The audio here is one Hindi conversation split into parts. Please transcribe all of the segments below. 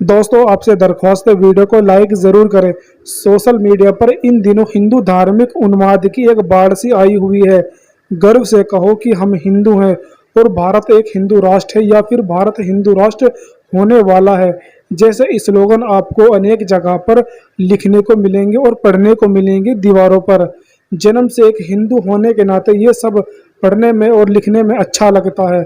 दोस्तों आपसे दरख्वास्त है, वीडियो को लाइक ज़रूर करें। सोशल मीडिया पर इन दिनों हिंदू धार्मिक उन्माद की एक बाढ़ सी आई हुई है। गर्व से कहो कि हम हिंदू हैं और भारत एक हिंदू राष्ट्र है या फिर भारत हिंदू राष्ट्र होने वाला है जैसे स्लोगन आपको अनेक जगह पर लिखने को मिलेंगे और पढ़ने को मिलेंगे दीवारों पर। जन्म से एक हिंदू होने के नाते ये सब पढ़ने में और लिखने में अच्छा लगता है,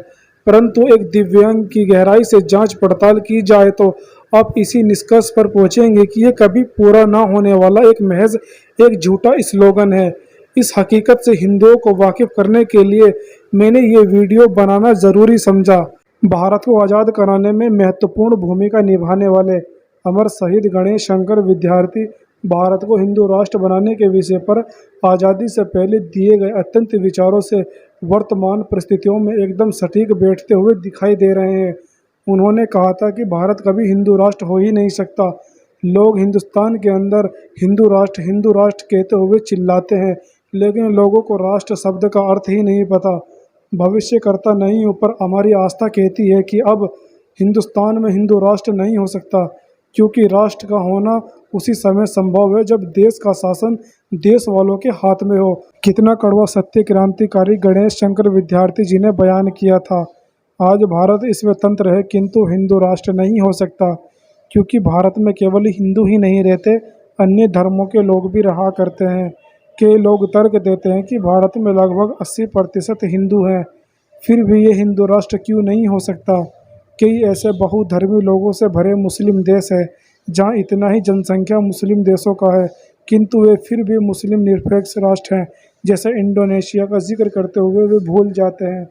परंतु एक दिव्यांग की गहराई से जांच पड़ताल की जाए तो आप इसी निष्कर्ष पर पहुंचेंगे कि ये कभी पूरा ना होने वाला एक महज एक झूठा स्लोगन है। इस हकीकत से हिंदुओं को वाकिफ करने के लिए मैंने ये वीडियो बनाना ज़रूरी समझा। भारत को आज़ाद कराने में महत्वपूर्ण भूमिका निभाने वाले अमर शहीद गणेश शंकर विद्यार्थी भारत को हिंदू राष्ट्र बनाने के विषय पर आज़ादी से पहले दिए गए अत्यंत विचारों से वर्तमान परिस्थितियों में एकदम सटीक बैठते हुए दिखाई दे रहे हैं। उन्होंने कहा था कि भारत कभी हिंदू राष्ट्र हो ही नहीं सकता। लोग हिंदुस्तान के अंदर हिंदू राष्ट्र कहते हुए चिल्लाते हैं, लेकिन लोगों को राष्ट्र शब्द का अर्थ ही नहीं पता। भविष्य करता नहीं हूँ, पर हमारी आस्था कहती है कि अब हिंदुस्तान में हिंदू राष्ट्र नहीं हो सकता, क्योंकि राष्ट्र का होना उसी समय संभव है जब देश का शासन देश वालों के हाथ में हो। कितना कड़वा सत्य क्रांतिकारी गणेश शंकर विद्यार्थी जी ने बयान किया था। आज भारत स्वतंत्र है किंतु हिंदू राष्ट्र नहीं हो सकता, क्योंकि भारत में केवल हिंदू ही नहीं रहते, अन्य धर्मों के लोग भी रहा करते हैं। कई लोग तर्क देते हैं कि भारत में लगभग 80% हिंदू हैं, फिर भी ये हिंदू राष्ट्र क्यों नहीं हो सकता। कई ऐसे बहुधर्मी लोगों से भरे मुस्लिम देश है जहाँ इतना ही जनसंख्या मुस्लिम देशों का है, किंतु वे फिर भी मुस्लिम निरपेक्ष राष्ट्र हैं। जैसे इंडोनेशिया का जिक्र करते हुए वे भूल जाते हैं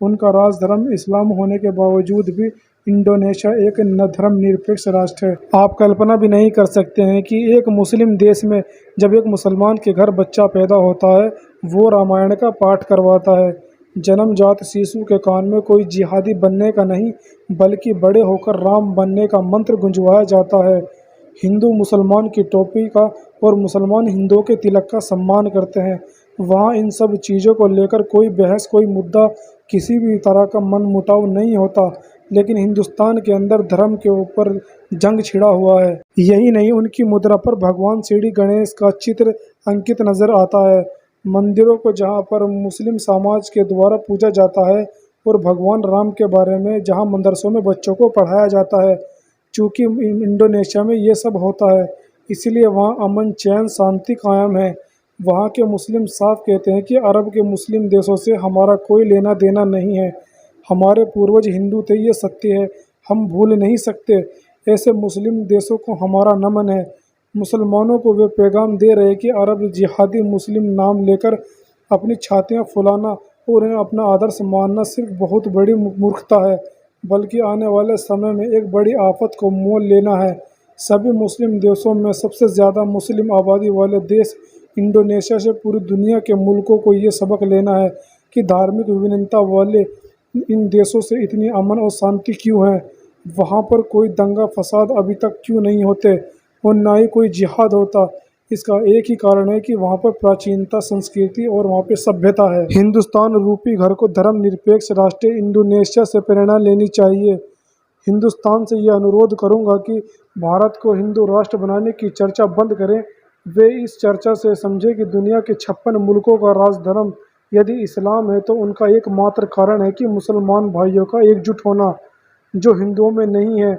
उनका राज धर्म इस्लाम होने के बावजूद भी इंडोनेशिया एक धर्मनिरपेक्ष राष्ट्र है। आप कल्पना भी नहीं कर सकते हैं कि एक मुस्लिम देश में जब एक मुसलमान के घर बच्चा पैदा होता है, वो रामायण का पाठ करवाता है। जन्मजात शिशु के कान में कोई जिहादी बनने का नहीं, बल्कि बड़े होकर राम बनने का मंत्र गुंजवाया जाता है। हिंदू मुसलमान की टोपी का और मुसलमान हिंदुओं के तिलक का सम्मान करते हैं। वहाँ इन सब चीज़ों को लेकर कोई बहस, कोई मुद्दा, किसी भी तरह का मनमुटाव नहीं होता, लेकिन हिंदुस्तान के अंदर धर्म के ऊपर जंग छिड़ा हुआ है। यही नहीं, उनकी मुद्रा पर भगवान श्री गणेश का चित्र अंकित नजर आता है। मंदिरों को जहाँ पर मुस्लिम समाज के द्वारा पूजा जाता है और भगवान राम के बारे में जहाँ मदरसों में बच्चों को पढ़ाया जाता है। चूँकि इंडोनेशिया में ये सब होता है, इसलिए वहाँ अमन चैन शांति कायम है। वहाँ के मुस्लिम साफ कहते हैं कि अरब के मुस्लिम देशों से हमारा कोई लेना देना नहीं है। हमारे पूर्वज हिंदू थे, ये सत्य है, हम भूल नहीं सकते। ऐसे मुस्लिम देशों को हमारा नमन है। मुसलमानों को वे पैगाम दे रहे कि अरब जिहादी मुस्लिम नाम लेकर अपनी छातियाँ फुलाना और उन्हें अपना आदर्श मानना सिर्फ बहुत बड़ी मूर्खता है, बल्कि आने वाले समय में एक बड़ी आफत को मोल लेना है। सभी मुस्लिम देशों में सबसे ज़्यादा मुस्लिम आबादी वाले देश इंडोनेशिया से पूरी दुनिया के मुल्कों को ये सबक लेना है कि धार्मिक विभिन्नता वाले इन देशों से इतनी अमन और शांति क्यों है। वहाँ पर कोई दंगा फसाद अभी तक क्यों नहीं होते और ना ही कोई जिहाद होता। इसका एक ही कारण है कि वहाँ पर प्राचीनता, संस्कृति और वहाँ पे सभ्यता है। हिंदुस्तान रूपी घर को धर्मनिरपेक्ष राष्ट्र इंडोनेशिया से प्रेरणा लेनी चाहिए। हिंदुस्तान से यह अनुरोध करूंगा कि भारत को हिंदू राष्ट्र बनाने की चर्चा बंद करें। वे इस चर्चा से समझे कि दुनिया के 56 मुल्कों का राजधर्म यदि इस्लाम है तो उनका एकमात्र कारण है कि मुसलमान भाइयों का एकजुट होना, जो हिंदुओं में नहीं है।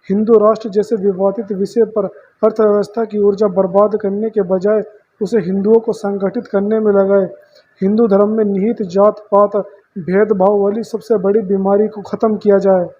हिंदू राष्ट्र जैसे विवादित विषय पर अर्थव्यवस्था की ऊर्जा बर्बाद करने के बजाय उसे हिंदुओं को संगठित करने में लगाए। हिंदू धर्म में निहित जात पात भेदभाव वाली सबसे बड़ी बीमारी को ख़त्म किया जाए।